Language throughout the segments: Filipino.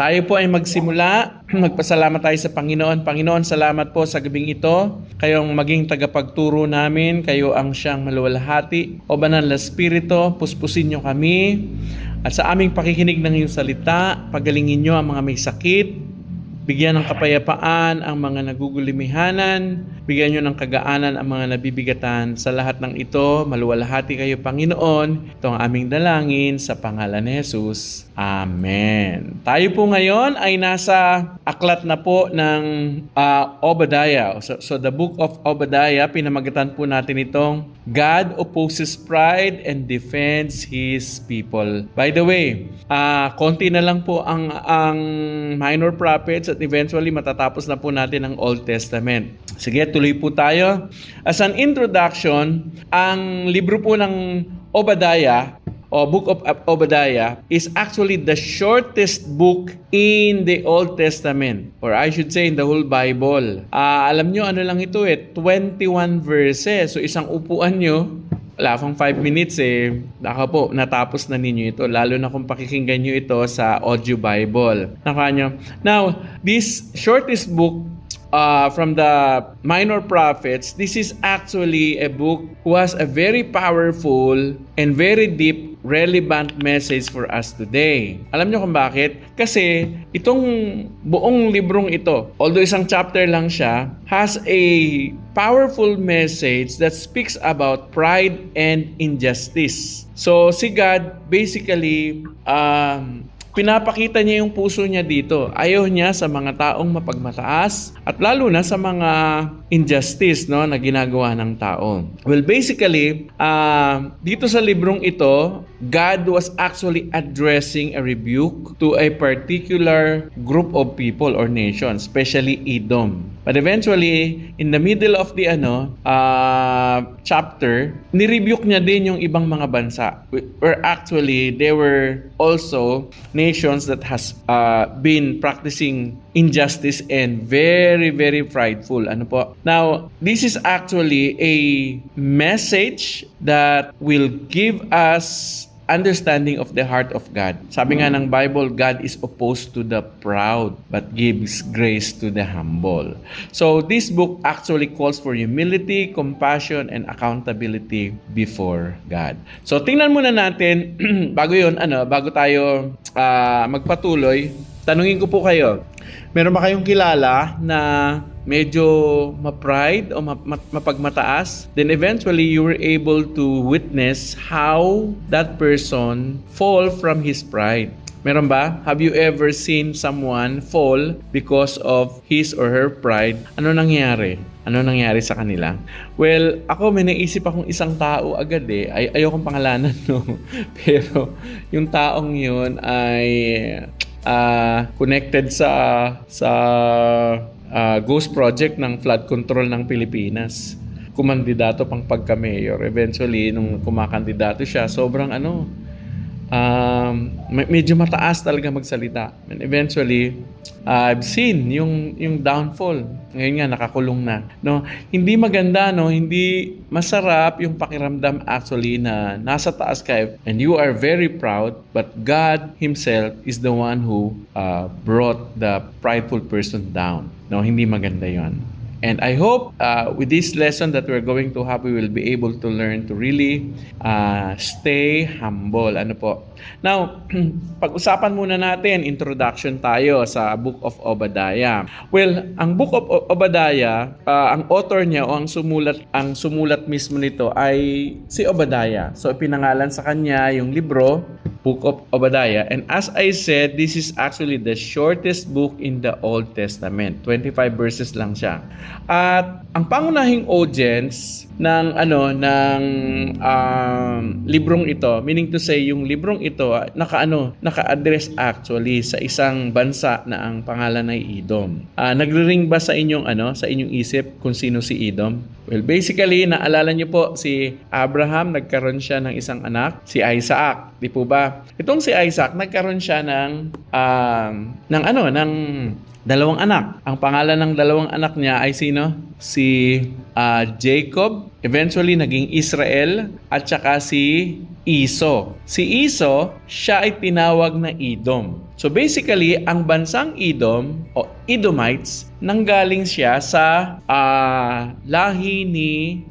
Tayo po ay magsimula. Magpasalamat tayo sa Panginoon. Panginoon, salamat po sa gabing ito. Kayong maging tagapagturo namin. Kayo ang siyang maluwalhati. O Banal na Espiritu, puspusin niyo kami. At sa aming pakikinig ng iyong salita, pagalingin niyo ang mga may sakit. Bigyan ng kapayapaan ang mga nagugulimihanan. Bigyan niyo ng kagaanan ang mga nabibigatan. Sa lahat ng ito, maluwalhati kayo, Panginoon. Ito ang aming dalangin sa pangalan ni Jesus. Amen. Tayo po ngayon ay nasa aklat na po ng Obadiah. So the book of Obadiah, pinamagatan po natin itong God opposes pride and defends His people. By the way, konti na lang po ang minor prophets at eventually matatapos na po natin ang Old Testament. Sige, tuloy po tayo. As an introduction, ang libro po ng Obadiah o Book of Obadiah is actually the shortest book in the Old Testament, or I should say in the whole Bible. Alam nyo, ano lang ito 21 verses. So isang upuan nyo, wala pang 5 minutes baka po natapos na ninyo ito, lalo na kung pakikinggan nyo ito sa audio Bible. Now, this shortest book from the minor prophets, this is actually a book who has a very powerful and very deep relevant message for us today. Alam niyo kung bakit? Kasi itong buong librong ito, although isang chapter lang siya, has a powerful message that speaks about pride and injustice. So si God basically pinapakita niya yung puso niya dito. Ayaw niya sa mga taong mapagmataas at lalo na sa mga injustice na ginagawa ng tao. Well, basically, dito sa librong ito, God was actually addressing a rebuke to a particular group of people or nation, especially Edom. But eventually, in the middle of the chapter, nirebuke niya din yung ibang mga bansa. Where actually, they were also nations that has been practicing injustice and very, very prideful. Ano po? Now, this is actually a message that will give us understanding of the heart of God. Sabi nga ng Bible, God is opposed to the proud but gives grace to the humble. So this book actually calls for humility, compassion, and accountability before God. So tingnan muna natin, bago tayo magpatuloy, tanungin ko po kayo, meron ba kayong kilala na medyo ma-pride o mapagmataas? Then eventually, you were able to witness how that person fall from his pride. Meron ba? Have you ever seen someone fall because of his or her pride? Ano nangyari? Ano nangyari sa kanila? Well, ako may naisip akong isang tao agad ayokong pangalanan, no? Pero yung taong yun ay connected sa Ghost Project ng flood control ng Pilipinas. Kumandidato pang pagka-mayor. Eventually, nung kumakandidato siya, sobrang medyo mataas talaga magsalita. And eventually, I've seen yung downfall. Ngayon nga, nakakulong na. No? Hindi maganda, no? Hindi masarap yung pakiramdam actually na nasa taas ka and you are very proud, but God Himself is the one who brought the prideful person down. No, hindi maganda yon. And I hope with this lesson that we're going to have, we will be able to learn to really stay humble. Ano po? Now, pag-usapan muna natin, introduction tayo sa Book of Obadiah. Well, ang Book of Obadiah, ang author niya o ang sumulat mismo nito ay si Obadiah. So, pinangalan sa kanya yung libro, Book of Obadiah. And as I said, this is actually the shortest book in the Old Testament. 25 verses lang siya. At ang pangunahing audience ng librong ito, meaning to say yung librong ito naka-address actually sa isang bansa na ang pangalan ay Edom. Nagre-ring ba sa inyong isip kung sino si Edom? Well, basically, naalala niyo po si Abraham, nagkaroon siya ng isang anak, si Isaac, di po ba? Itong si Isaac, nagkaroon siya ng dalawang anak. Ang pangalan ng dalawang anak niya ay sino? Si Jacob, eventually naging Israel, at saka si Iso. Si Iso, siya ay tinawag na Edom. So basically, ang bansang Edom o Edomites, nanggaling siya sa lahi ni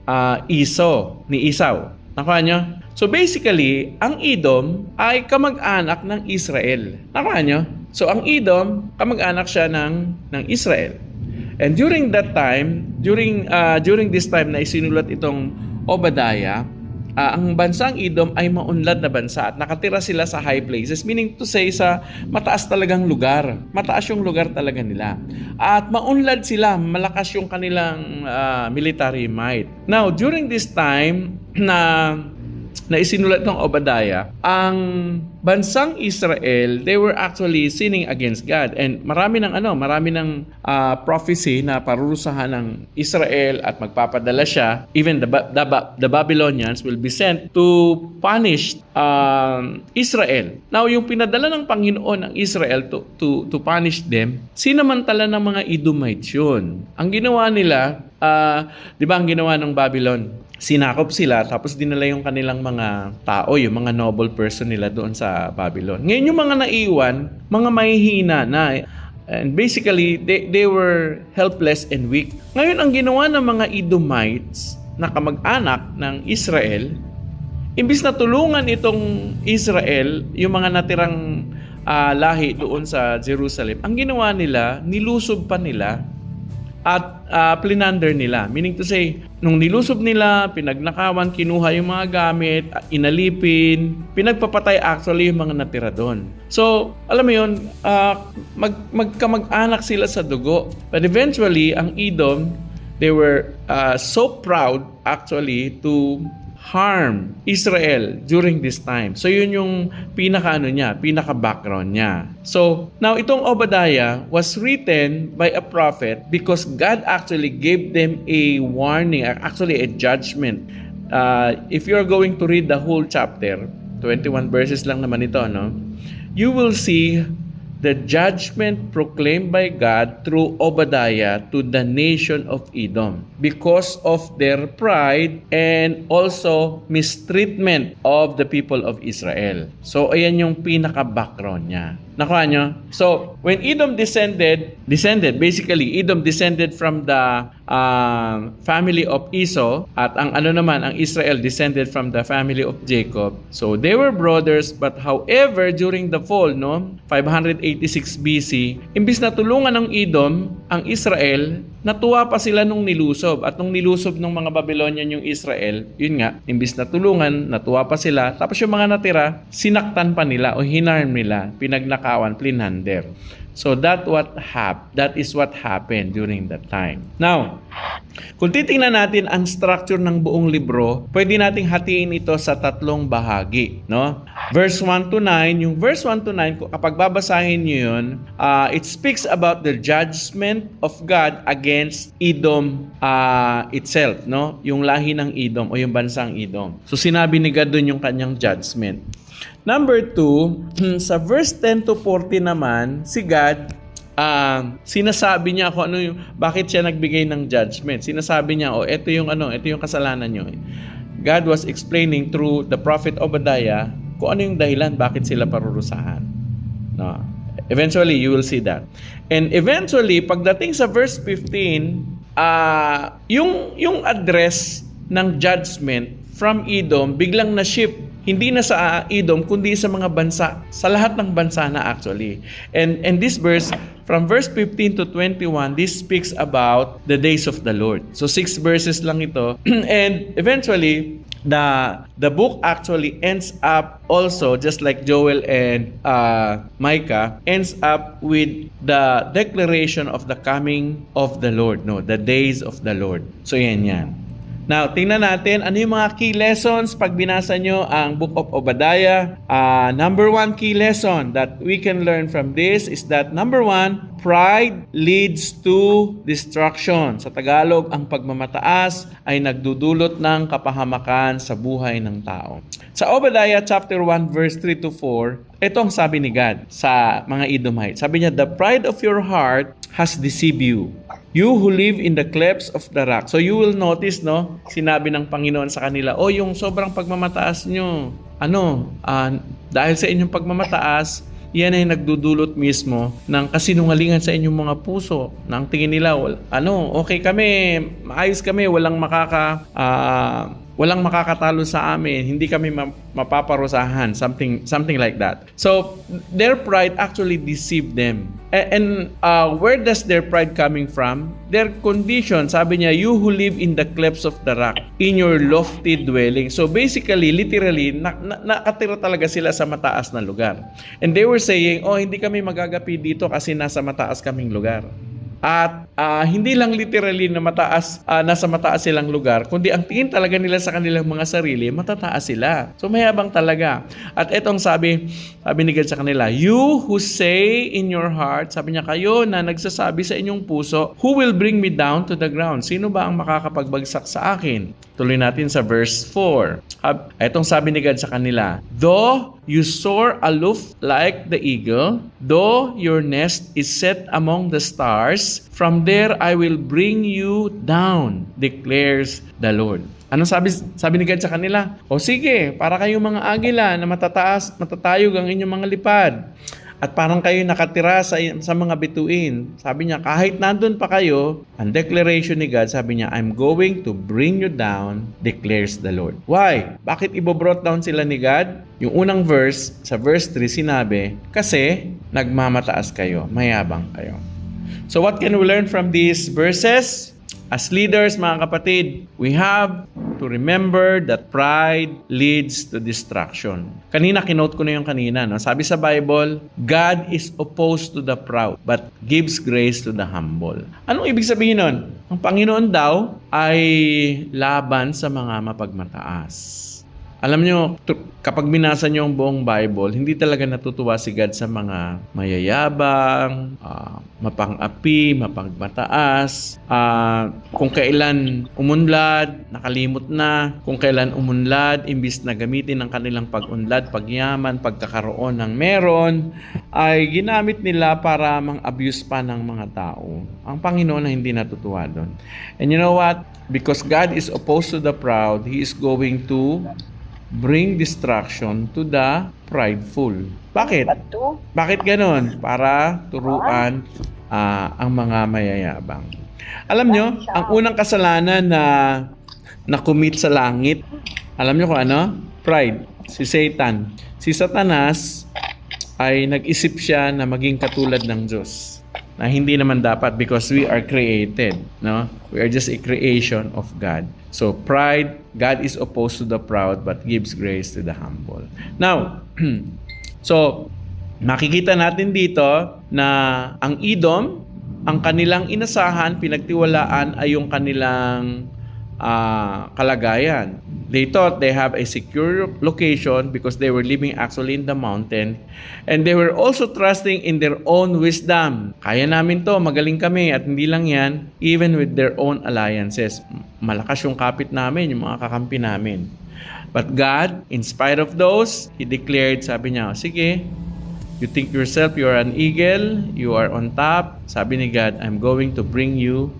Iso, ni Esau. Nakuha nyo? So basically, ang Edom ay kamag-anak ng Israel. Nakuha nyo? So ang Edom, kamag-anak siya ng Israel. And during that time, during this time na isinulat itong Obadiah, ang bansang Edom ay maunlad na bansa at nakatira sila sa high places, meaning to say sa mataas talagang lugar. Mataas yung lugar talaga nila. At maunlad sila, malakas yung kanilang military might. Now, during this time na isinulat ng Obadiah, ang bansang Israel, they were actually sinning against God. And marami ng prophecy na parurusahan ng Israel at magpapadala siya. Even the Babylonians will be sent to punish Israel. Now, yung pinadala ng Panginoon ng Israel to punish them, sinamantala ng mga Edomites yun. Ang ginawa nila, di ba ang ginawa ng Babylon? Sinakop sila tapos dinala yung kanilang mga tao, yung mga noble person nila doon sa Babylon. Ngayon yung mga naiwan, mga mahihina na. And basically, they were helpless and weak. Ngayon ang ginawa ng mga Edomites na kamag-anak ng Israel, imbis na tulungan itong Israel, yung mga natirang lahi doon sa Jerusalem, ang ginawa nila, nilusob pa nila at plinander nila. Meaning to say, nung nilusob nila, pinagnakawan, kinuha yung mga gamit, inalipin, pinagpapatay actually yung mga natira doon. So, alam mo yun, magkamag-anak sila sa dugo. But eventually, ang Edom, they were so proud actually to harm Israel during this time. So yun yung pinaka-background niya. So now itong Obadiah was written by a prophet because God actually gave them a warning, actually a judgment. If you're going to read the whole chapter, 21 verses lang naman ito, no? You will see the judgment proclaimed by God through Obadiah to the nation of Edom because of their pride and also mistreatment of the people of Israel. So, ayan yung pinaka-background niya. Nakuha nyo? So, when Edom descended, basically, Edom descended from the family of Esau, at ang Israel descended from the family of Jacob. So, they were brothers, but however, during the fall, 586 BC, imbis na tulungan ng Edom, ang Israel, natuwa pa sila nung nilusob. At nung nilusob ng mga Babylonian yung Israel, yun nga, imbis na tulungan, natuwa pa sila. Tapos yung mga natira, sinaktan pa nila o hinarm nila, pinagnakawan, plinander. So that is what happened during that time. Now, kung titingnan natin ang structure ng buong libro, pwede nating hatiin ito sa tatlong bahagi, no? Verse 1 to 9, yung verse 1 to 9, kapag babasahin niyo yun, it speaks about the judgment of God against Edom itself, no? Yung lahi ng Edom o yung bansang Edom. So sinabi ni God dun yung kanyang judgment. Number 2, sa verse 10 to 14 naman, si God, sinasabi niya kung bakit siya nagbigay ng judgment. Sinasabi niya, ito yung kasalanan niyo. God was explaining through the prophet Obadiah kung ano yung dahilan bakit sila parurusahan. No. Eventually, you will see that. And eventually, pagdating sa verse 15, yung address ng judgment from Edom biglang na-shift. Hindi na sa Edom, kundi sa mga bansa. Sa lahat ng bansa na actually. And this verse, from verse 15 to 21, this speaks about the days of the Lord. So 6 verses lang ito. And eventually, the book actually ends up also, just like Joel and Micah, ends up with the declaration of the coming of the Lord. No, the days of the Lord. So yan. Now, tingnan natin ano yung mga key lessons pag binasa nyo ang Book of Obadiah. Number 1 key lesson that we can learn from this is that number 1, pride leads to destruction. Sa Tagalog, ang pagmamataas ay nagdudulot ng kapahamakan sa buhay ng tao. Sa Obadiah chapter 1 verse 3 to 4, ito ang sabi ni God sa mga Edomites. Sabi niya, the pride of your heart has deceived you. You who live in the clefts of the rock. So you will notice, no? Sinabi ng Panginoon sa kanila, yung sobrang pagmamataas nyo. dahil sa inyong pagmamataas, yan ay nagdudulot mismo ng kasinungalingan sa inyong mga puso. Na ang tingin nila, okay kami, maayos kami, walang makakatalo sa amin, hindi kami mapaparusahan, something like that. So, their pride actually deceived them. And where does their pride coming from? Their condition, sabi niya, you who live in the clefts of the rock, in your lofty dwelling. So basically, literally, nakatira talaga sila sa mataas na lugar. And they were saying, hindi kami magagapi dito kasi nasa mataas kaming lugar. At hindi lang literally na nasa mataas silang lugar, kundi ang tingin talaga nila sa kanilang mga sarili, matataas sila. So mayabang talaga. At etong sabi ni God sa kanila, you who say in your heart, sabi niya, kayo na nagsasabi sa inyong puso, who will bring me down to the ground? Sino ba ang makakapagbagsak sa akin? Tuloy natin sa verse 4. Etong sabi ni God sa kanila, though you soar aloof like the eagle, though your nest is set among the stars, from there I will bring you down, declares the Lord. Anong sabi ni God sa kanila? Sige, para kayong mga agila na matatayog ang inyong mga lipad. At parang kayo nakatira sa mga bituin. Sabi niya, kahit nandun pa kayo, ang declaration ni God, sabi niya, I'm going to bring you down, declares the Lord. Why? Bakit ibobrought down sila ni God? Yung unang verse, sa verse 3, sinabi, kasi nagmamataas kayo, mayabang kayo. So what can we learn from these verses? As leaders, mga kapatid, we have to remember that pride leads to destruction. Kanina, kinote ko na yung kanina. No? Sabi sa Bible, God is opposed to the proud, but gives grace to the humble. Anong ibig sabihin nun? Ang Panginoon daw ay laban sa mga mapagmataas. Alam nyo, kapag binasa nyo ang buong Bible, hindi talaga natutuwa si God sa mga mayayabang, mapang-api, mapagmataas, kung kailan umunlad, nakalimot na, kung kailan umunlad, imbis na gamitin ang kanilang pag-unlad, pagyaman, pagkakaroon ng meron, ay ginamit nila para mang-abuse pa ng mga tao. Ang Panginoon na hindi natutuwa doon. And you know what? Because God is opposed to the proud, He is going to bring destruction to the prideful. Bakit? Bakit ganon? Para turuan ang mga mayayabang. Alam nyo, ang unang kasalanan na commit sa langit, alam nyo kung ano? Pride. Si Satan. Si Satanas ay nag-isip siya na maging katulad ng Diyos. Na hindi naman dapat because we are created. No? We are just a creation of God. So pride, God is opposed to the proud but gives grace to the humble. Now, so makikita natin dito na ang Edom, ang kanilang inasahan, pinagtiwalaan ay yung kanilang kalagayan. They thought they have a secure location because they were living actually in the mountain, and they were also trusting in their own wisdom. Kaya namin to, magaling kami, at hindi lang yan, even with their own alliances. Malakas yung kapit namin, yung mga kakampi namin. But God, in spite of those, He declared, sabi niya, sige, you think yourself you are an eagle, you are on top. Sabi ni God, I'm going to bring you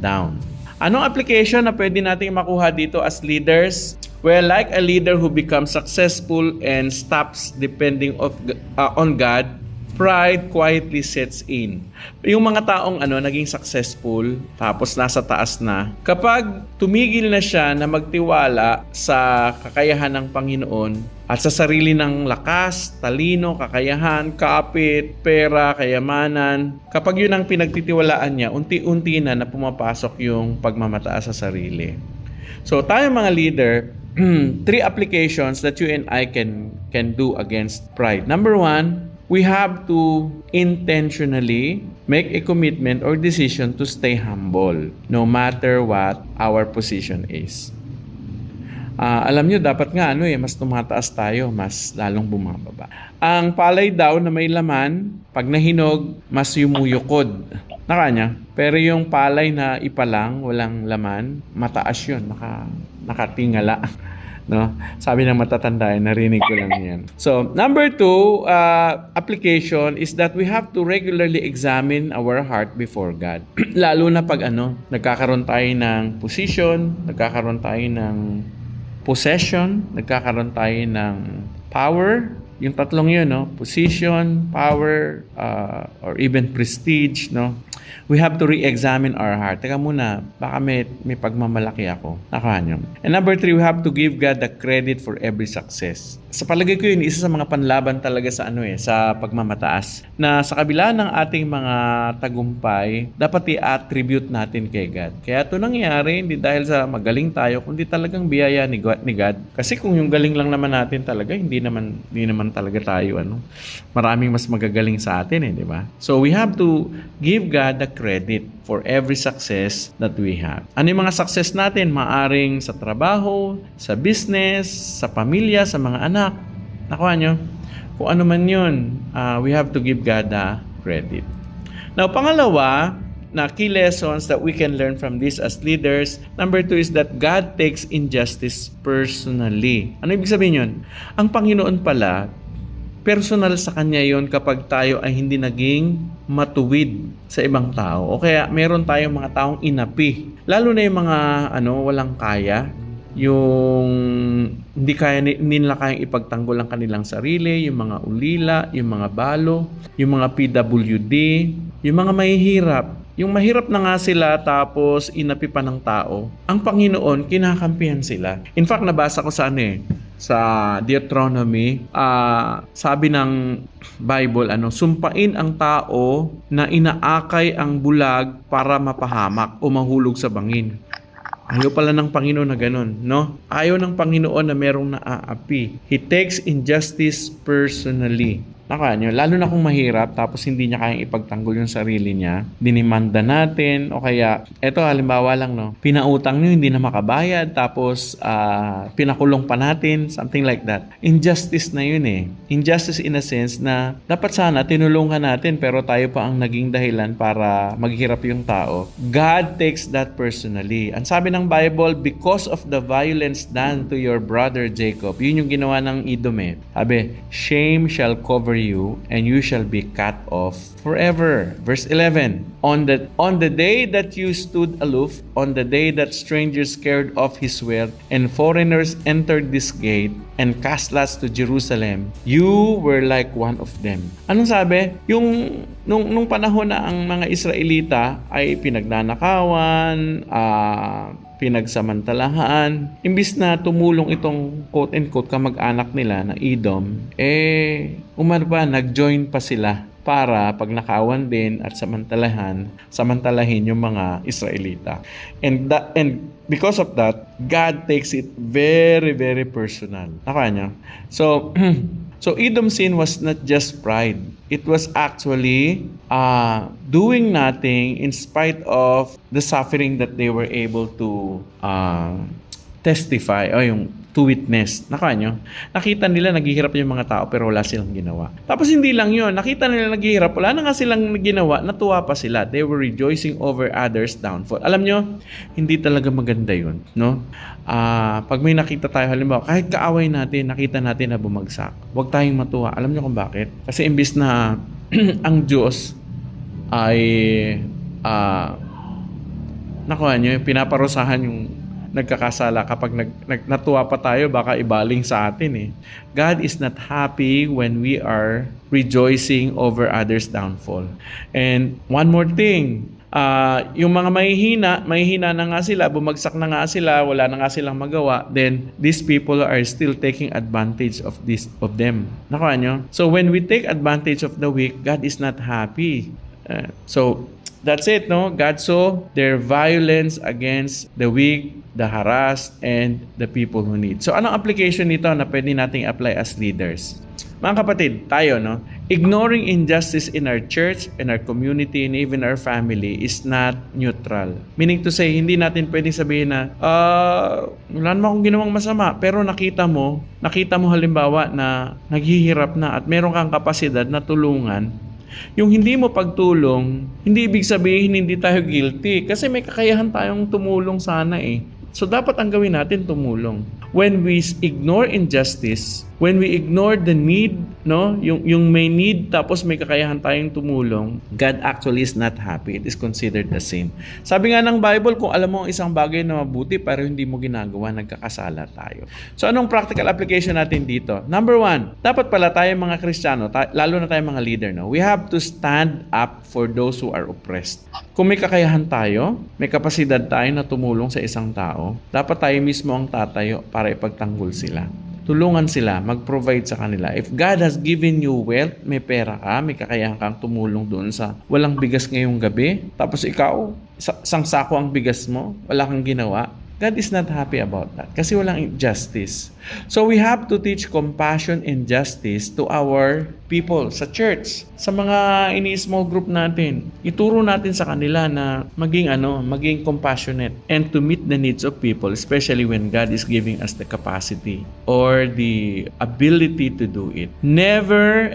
down. Anong application na pwede nating makuha dito as leaders? Well, like a leader who becomes successful and stops depending on God, pride quietly sets in. Yung mga taong naging successful, tapos nasa taas na, kapag tumigil na siya na magtiwala sa kakayahan ng Panginoon at sa sarili ng lakas, talino, kakayahan, kapit, pera, kayamanan, kapag yun ang pinagtitiwalaan niya, unti-unti na pumapasok yung pagmamataas sa sarili. So tayo mga leader, 3 applications that you and I can do against pride. Number 1, we have to intentionally make a commitment or decision to stay humble no matter what our position is. Alam nyo, dapat nga mas tumataas tayo, mas lalong bumababa. Ang palay daw na may laman, pag nahinog, mas yumuyukod. Nakanya? Pero yung palay na ipalang, walang laman, mataas yun, nakatingala. No? Sabi ng matatanda, narinig ko lang yan. So, number 2, application is that we have to regularly examine our heart before God. Lalo na pag nagkakaroon tayo ng position, nagkakaroon tayo ng possession, nagkakaroon tayo ng power. Yung tatlong yun, no? Position, power, or even prestige, no? We have to re-examine our heart. Teka muna, baka may pagmamalaki ako. Nakuha nyo. And number 3, we have to give God the credit for every success. Sa palagay ko yun, isa sa mga panlaban talaga sa sa pagmamataas. Na sa kabila ng ating mga tagumpay, dapat i-attribute natin kay God. Kaya ito nangyari, hindi dahil sa magaling tayo, kundi talagang biyaya ni God. Kasi kung yung galing lang naman natin talaga, hindi naman talaga tayo, maraming mas magagaling sa atin, di ba? So we have to give God the credit for every success that we have. Ano yung mga success natin? Maaring sa trabaho, sa business, sa pamilya, sa mga anak. Nakuha nyo? Kung ano man yun, we have to give God the credit. Now, pangalawa, na key lessons that we can learn from this as leaders, number 2 is that God takes injustice personally. Ano ibig sabihin yun? Ang Panginoon pala, personal sa Kanya yon kapag tayo ay hindi naging matuwid sa ibang tao. O kaya meron tayong mga taong inapi. Lalo na yung mga walang kaya. Yung hindi nila kayang ipagtanggol ang kanilang sarili, yung mga ulila, yung mga balo, yung mga PWD, yung mga mahihirap. Yung mahirap na nga sila tapos inapi pa ng tao. Ang Panginoon, kinakampihan sila. In fact, nabasa ko sa sa Deuteronomy, sabi ng Bible, sumpain ang tao na inaakay ang bulag para mapahamak o mahulog sa bangin. Ayaw pala ng Panginoon na ganun, no? Ayaw ng Panginoon na merong naaapi. He takes injustice personally. Nakuha nyo, lalo na kung mahirap tapos hindi niya kayang ipagtanggol yung sarili niya, dinimanda natin o kaya, eto halimbawa lang, pinautang nyo, hindi na makabayad tapos pinakulong pa natin, something like that. Injustice na yun Injustice in a sense na dapat sana tinulungan natin pero tayo pa ang naging dahilan para maghirap yung tao. God takes that personally. Ang sabi ng Bible, because of the violence done to your brother Jacob, yun yung ginawa ng Edom Sabi, shame shall cover you and you shall be cut off forever. Verse 11, on the day that you stood aloof, on the day that strangers carried off his wealth and foreigners entered this gate and cast lots to Jerusalem, you were like one of them. Anong sabi? Yung nung panahon na ang mga Israelita ay pinagnanakawan, pinagsamantalahan, imbis na tumulong itong quote-unquote kamag-anak nila na Edom, nag-join pa sila para pag nakawan din at samantalahin yung mga Israelita. And because of that, God takes it very, very personal. Nakuha niyo? So Edom's sin was not just pride. It was actually doing nothing in spite of the suffering that they were able to testify o yung to witness. Nakuha nyo? Nakita nila naghihirap yung mga tao pero wala silang ginawa. Tapos hindi lang yun. Nakita nila naghihirap, wala na nga silang ginawa, natuwa pa sila. They were rejoicing over others' downfall. Alam nyo, hindi talaga maganda yun. No? Pag may nakita tayo, halimbawa, kahit kaaway natin, nakita natin na bumagsak, huwag tayong matuwa. Alam nyo kung bakit? Kasi imbis na ang Diyos ay nakuha nyo, pinaparusahan yung nagkakasala kapag natuwa pa tayo, baka ibaling sa atin God is not happy when we are rejoicing over others' downfall. And one more thing, yung mga mahihina na nga sila, bumagsak na nga sila, wala na nga silang magawa, then these people are still taking advantage of them. Nakuha nyo? So when we take advantage of the weak, God is not happy. So that's it, no? God saw their violence against the weak, the harassed, and the people who need. So, anong application nito na pwede nating apply as leaders? Mga kapatid, tayo, no? Ignoring injustice in our church, in our community, and even our family is not neutral. Meaning to say, hindi natin pwedeng sabihin na, wala naman akong ginawang masama, pero nakita mo halimbawa na naghihirap na at meron kang kapasidad na tulungan. Yung hindi mo pagtulong, hindi ibig sabihin hindi tayo guilty kasi may kakayahan tayong tumulong sana So dapat ang gawin natin tumulong. When we ignore injustice, When we ignore the need, no? Yung may need tapos may kakayahan tayong tumulong, God actually is not happy. It is considered a sin. Sabi nga ng Bible, kung alam mo ang isang bagay na mabuti pero hindi mo ginagawa, nagkakasala tayo. So anong practical application natin dito? Number 1, dapat pala tayong mga Kristiyano, lalo na tayong mga leader, no? We have to stand up for those who are oppressed. Kung may kakayahan tayo, may kapasidad tayo na tumulong sa isang tao, dapat tayo mismo ang tatayo para ipagtanggol sila. Tulungan sila, mag-provide sa kanila. If God has given you wealth, may pera ka, may kakayahan kang tumulong doon sa walang bigas ngayong gabi, tapos ikaw, isang sako ang bigas mo, wala kang ginawa, God is not happy about that kasi walang justice. So we have to teach compassion and justice to our people sa church, sa mga ini-small group natin. Ituro natin sa kanila na maging compassionate and to meet the needs of people, especially when God is giving us the capacity or the ability to do it. Never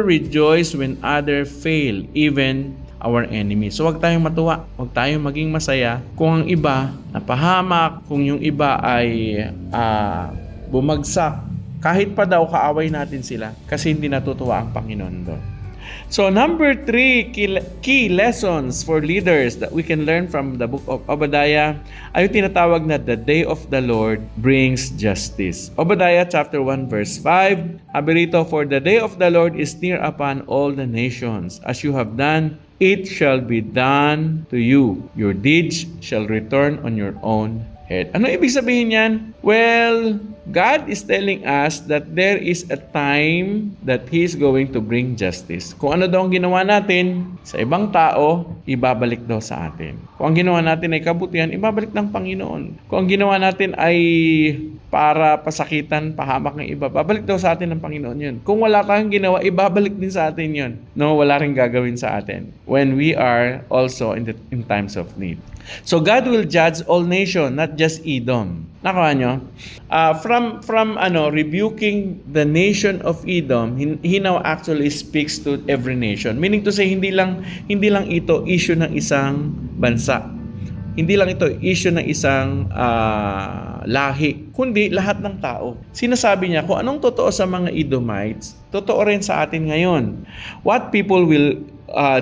rejoice when others fail, even our enemy. So wag tayong matuwa, wag tayong maging masaya kung ang iba napahamak, kung yung iba ay bumagsak. Kahit pa daw kaaway natin sila kasi hindi natutuwa ang Panginoon doon. So number 3, key lessons for leaders that we can learn from the book of Obadiah ay yung tinatawag na the day of the Lord brings justice. Obadiah chapter 1 verse 5, sabi rito, for the day of the Lord is near upon all the nations. As you have done, it shall be done to you. Your deeds shall return on your own head. Ano ibig sabihin yan? Well, God is telling us that there is a time that He is going to bring justice. Kung ano daw ang ginawa natin sa ibang tao, ibabalik daw sa atin. Kung ang ginawa natin ay kabutihan, ibabalik ng Panginoon. Kung ang ginawa natin ay para pasakitan, pahamak ng iba, babalik daw sa atin ng Panginoon yun. Kung wala kang ginawa, ibabalik din sa atin yun. No, wala rin gagawin sa atin when we are also in times of need. So God will judge all nations, not just Edom. Nakuha nyo? From rebuking the nation of Edom, he now actually speaks to every nation. Meaning to say, hindi lang ito issue ng isang bansa. Hindi lang ito issue ng isang lahi, kundi lahat ng tao. Sinasabi niya, kung anong totoo sa mga Edomites, totoo rin sa atin ngayon. What people will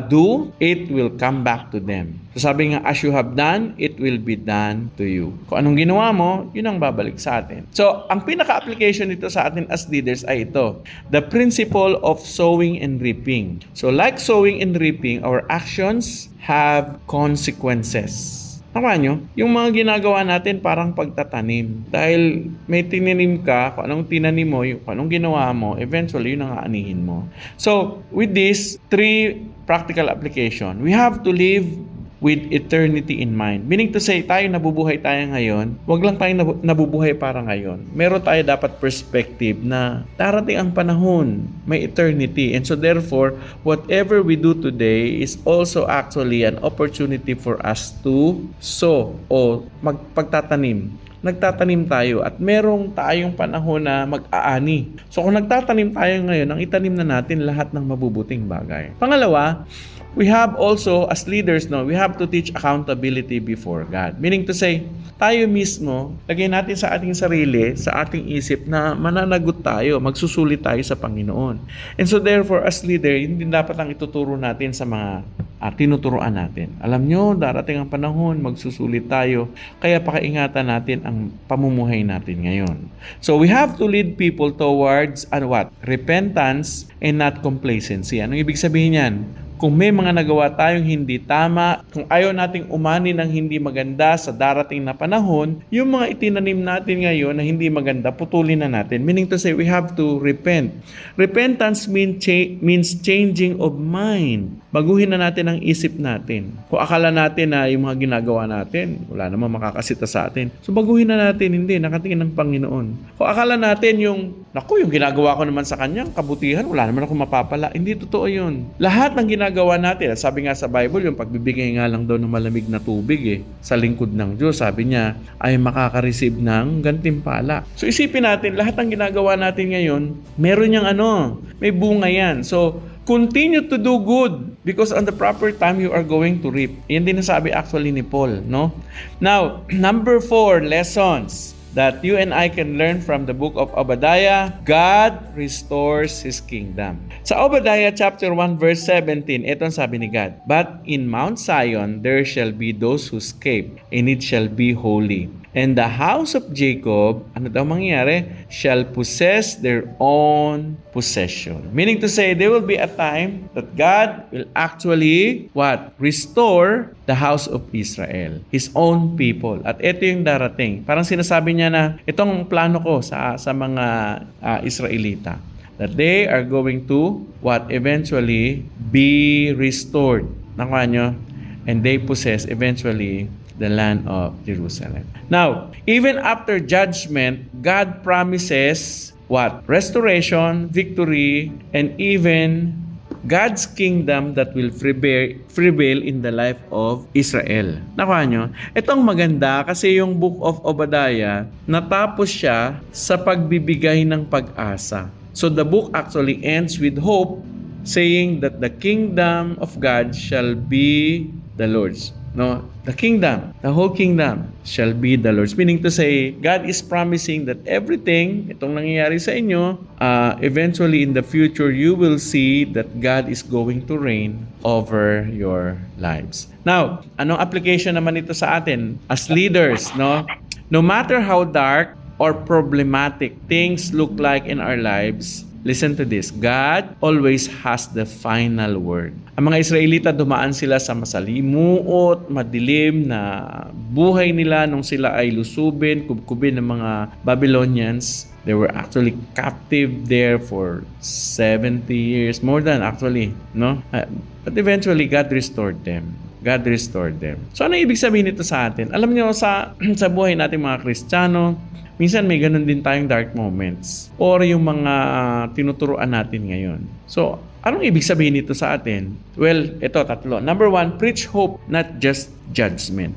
do, it will come back to them. So sabi nga, as you have done, it will be done to you. Kung anong ginawa mo, yun ang babalik sa atin. So, ang pinaka-application nito sa atin as leaders ay ito. The principle of sowing and reaping. So, like sowing and reaping, our actions have consequences. Nakuha nyo? Yung mga ginagawa natin parang pagtatanim. Dahil may tinanim ka, kung anong tinanim mo, kung anong ginawa mo, eventually yun ang aanihin mo. So, with this 3 practical application, we have to live with eternity in mind. Meaning to say, tayo nabubuhay tayo ngayon, wag lang tayo nabubuhay para ngayon. Meron tayo dapat perspective na darating ang panahon, may eternity. And so therefore, whatever we do today is also actually an opportunity for us to sow o magpagtatanim. Nagtatanim tayo at merong tayong panahon na mag-aani. So kung nagtatanim tayo ngayon, ang itanim na natin lahat ng mabubuting bagay. Pangalawa, we have also, as leaders, we have to teach accountability before God. Meaning to say, tayo mismo, lagay natin sa ating sarili, sa ating isip na mananagot tayo, magsusulit tayo sa Panginoon. And so therefore, as leader, hindi dapat ang ituturo natin sa mga tinuturoan natin. Alam nyo, darating ang panahon, magsusulit tayo, kaya pakaingatan natin ang pamumuhay natin ngayon. So we have to lead people towards repentance and not complacency. Anong ibig sabihin yan? Kung may mga nagawa tayong hindi tama, kung ayaw nating umani ng hindi maganda sa darating na panahon, yung mga itinanim natin ngayon na hindi maganda, putulin na natin. Meaning to say, we have to repent. Repentance means changing of mind. Baguhin na natin ang isip natin. Kung akala natin na yung mga ginagawa natin, wala namang makakasita sa atin. So baguhin na natin, hindi, nakatingin ng Panginoon. Kung akala natin yung ginagawa ko naman sa kanyang kabutihan, wala naman ako mapapala. Hindi totoo yun. Lahat ng ginagawa natin, sabi nga sa Bible, yung pagbibigay nga lang daw ng malamig na tubig sa lingkod ng Diyos, sabi niya, ay makaka-receive ng gantimpala. So isipin natin, lahat ng ginagawa natin ngayon, meron niyang may bunga yan. So, continue to do good because on the proper time you are going to reap. Yan din nasabi actually ni Paul, no? Now, number 4, lessons. that you and I can learn from the book of Obadiah, God restores His kingdom. Sa Obadiah chapter 1 verse 17, ito ang sabi ni God, "But in Mount Zion there shall be those who escape, and it shall be holy. And the house of Jacob," ano daw mangyayari? "Shall possess their own possession." Meaning to say, there will be a time that God will actually, what? Restore the house of Israel, His own people. At ito yung darating. Parang sinasabi niya na, itong plano ko sa mga Israelita. That they are going to, what? Eventually, be restored. Nakuha nyo? And they possess, eventually, the land of Jerusalem. Now, even after judgment, God promises what? Restoration, victory, and even God's kingdom that will prevail in the life of Israel. Nakuha nyo? Itong maganda kasi yung book of Obadiah, natapos siya sa pagbibigay ng pag-asa. So the book actually ends with hope, saying that the kingdom of God shall be the Lord's. No, the kingdom, the whole kingdom shall be the Lord's. Meaning to say, God is promising that everything, itong nangyayari sa inyo, eventually in the future, you will see that God is going to reign over your lives. Now, anong application naman ito sa atin as leaders, no? No matter how dark or problematic things look like in our lives, listen to this. God always has the final word. Ang mga Israelita, dumaan sila sa masalimuot, madilim na buhay nila nung sila ay lusubin, kubkubin ng mga Babylonians. They were actually captive there for 70 years, more than actually, no? But eventually, God restored them. God restored them. So ano ibig sabihin nito sa atin? Alam niyo, sa buhay natin mga Kristiyano, minsan may ganun din tayong dark moments or yung mga tinuturuan natin ngayon. So, anong ibig sabihin nito sa atin? Well, ito, tatlo. Number one, preach hope, not just judgment.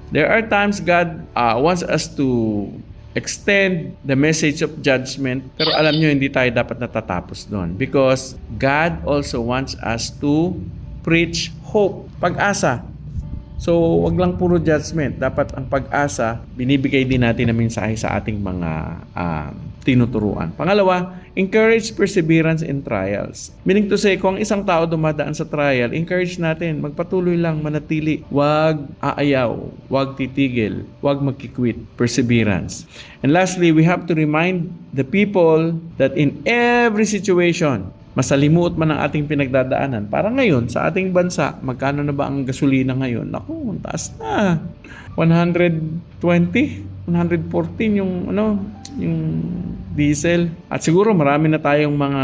There are times God wants us to extend the message of judgment, pero alam nyo, hindi tayo dapat natatapos doon because God also wants us to preach hope, pag-asa. So, wag lang puro judgment. Dapat ang pag-asa, binibigay din natin na mensahe sa ating mga tinuturuan. Pangalawa, encourage perseverance in trials. Meaning to say, kung isang tao dumadaan sa trial, encourage natin, magpatuloy lang, manatili. Wag aayaw, wag titigil, wag magkikwit. Perseverance. And lastly, we have to remind the people that in every situation, masalimuot man ang ating pinagdadaanan. Para ngayon, sa ating bansa, magkano na ba ang gasolina ngayon? Naku, taas na. 120, 114 yung diesel. At siguro marami na tayong mga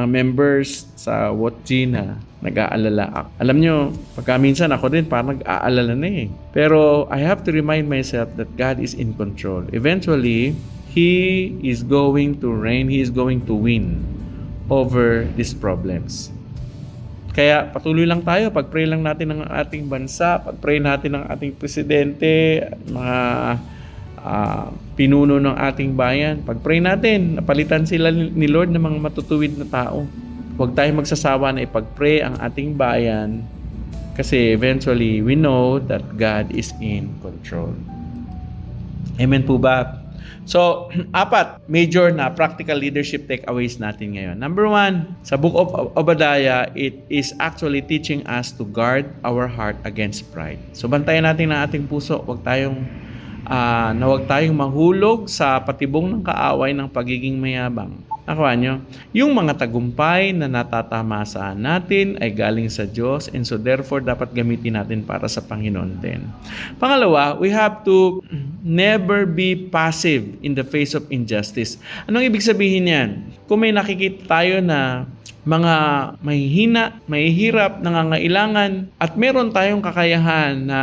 members sa WOTG na nag-aalala. Alam nyo, pagka minsan ako din parang nag-aalala na eh. Pero I have to remind myself that God is in control. Eventually, He is going to reign. He is going to win over these problems. Kaya patuloy lang tayo, pag-pray lang natin ng ating bansa, pag-pray natin ng ating presidente, mga pinuno ng ating bayan, pag-pray natin, napalitan sila ni Lord ng mga matutuwid na tao. Huwag tayong magsasawa na ipag-pray ang ating bayan kasi eventually we know that God is in control. Amen po ba? So, 4 major na practical leadership takeaways natin ngayon. Number 1, sa book of Obadiah, it is actually teaching us to guard our heart against pride. So, bantayan natin ang ating puso. Huwag tayong mahulog sa patibong ng kaaway ng pagiging mayabang. Nakuha nyo? Yung mga tagumpay na natatamasa natin ay galing sa Diyos and so therefore dapat gamitin natin para sa Panginoon din. Pangalawa, we have to never be passive in the face of injustice. Anong ibig sabihin yan? Kung may nakikita tayo na mga mahihina, mahihirap, nangangailangan at meron tayong kakayahan na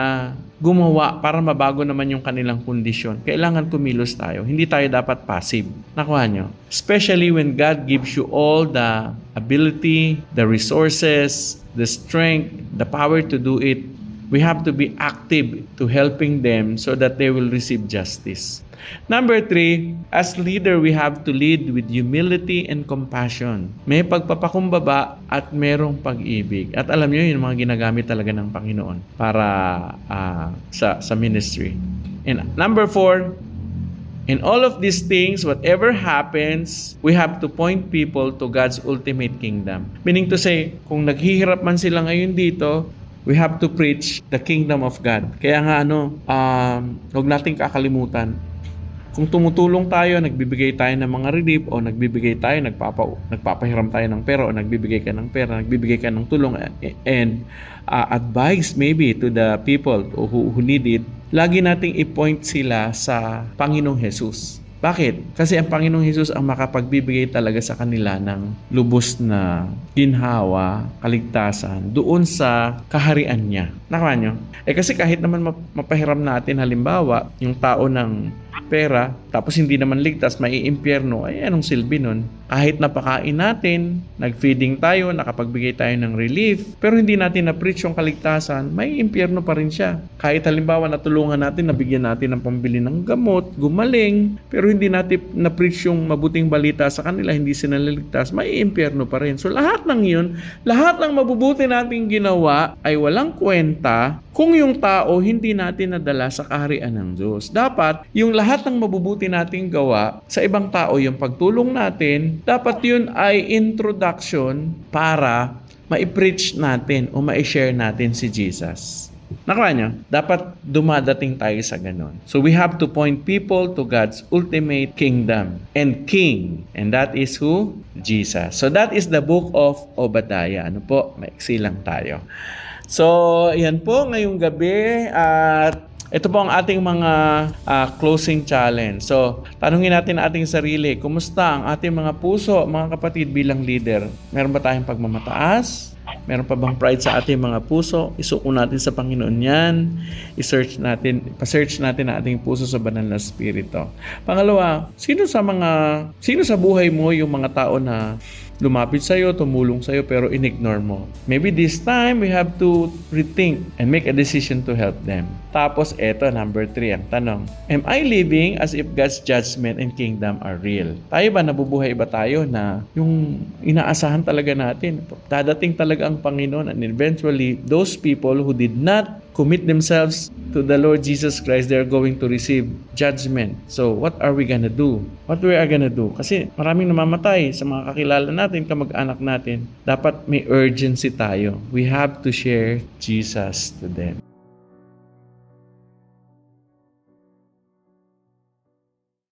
gumawa para mabago naman yung kanilang kondisyon. Kailangan kumilos tayo. Hindi tayo dapat passive. Nakuha nyo? Especially when God gives you all the ability, the resources, the strength, the power to do it. We have to be active to helping them so that they will receive justice. Number 3, as leader, we have to lead with humility and compassion. May pagpapakumbaba at merong pag-ibig. At alam nyo, yung mga ginagamit talaga ng Panginoon para sa ministry. And number 4, In all of these things, whatever happens, we have to point people to God's ultimate kingdom. Meaning to say, kung naghihirap man sila ngayon dito, we have to preach the kingdom of God. Kaya nga huwag nating kakalimutan. Kung tumutulong tayo, nagbibigay tayo ng mga relief o nagbibigay tayo, nagpapahiram tayo ng pera o nagbibigay ka ng pera, nagbibigay ka ng tulong and advice maybe to the people who need it, lagi nating i-point sila sa Panginoong Jesus. Bakit? Kasi ang Panginoong Jesus ang makapagbibigay talaga sa kanila ng lubos na ginhawa, kaligtasan doon sa kaharian niya. Nakuha nyo? Kasi kahit naman mapahiram natin halimbawa yung tao ng pera, tapos hindi naman ligtas, maiimpyerno, ay anong silbi nun? Kahit napakain natin, nag-feeding tayo, nakapagbigay tayo ng relief, pero hindi natin na-preach yung kaligtasan, may impyerno pa rin siya. Kahit halimbawa natulungan natin, nabigyan natin ng pambili ng gamot, gumaling, pero hindi natin na-preach yung mabuting balita sa kanila, hindi sila naligtas, may impyerno pa rin. So lahat ng yun, lahat ng mabubuti nating ginawa ay walang kwenta kung yung tao hindi natin nadala sa kaharian ng Diyos. Dapat, yung lahat ng mabubuti nating gawa sa ibang tao, yung pagtulong natin, dapat yun ay introduction para ma-preach natin o ma-share natin si Jesus. Nakuha nyo? Dapat dumadating tayo sa ganon. So we have to point people to God's ultimate kingdom and King. And that is who? Jesus. So that is the book of Obadiah. Ano po? Maiksi lang tayo. So, yan po ngayong gabi at ito po ang ating mga closing challenge. So, tanungin natin ating sarili, kumusta ang ating mga puso, mga kapatid bilang leader? Meron ba tayong pagmamataas? Meron pa bang pride sa ating mga puso? Isuko natin sa Panginoon yan. I-search natin, pa-search natin ang ating puso sa banal na spirito. Pangalawa, sino sa buhay mo yung mga tao na lumapit sa'yo, tumulong sa'yo, pero in-ignore mo? Maybe this time, we have to rethink and make a decision to help them. Tapos, eto, number 3, ang tanong. Am I living as if God's judgment and kingdom are real? Tayo ba, nabubuhay ba tayo na yung inaasahan talaga natin? Dadating talaga ang Panginoon and eventually, those people who did not commit themselves to the Lord Jesus Christ, they're going to receive judgment. So, what are we gonna do? What we are gonna do? Kasi maraming namamatay sa mga kakilala natin, kamag-anak natin. Dapat may urgency tayo. We have to share Jesus to them.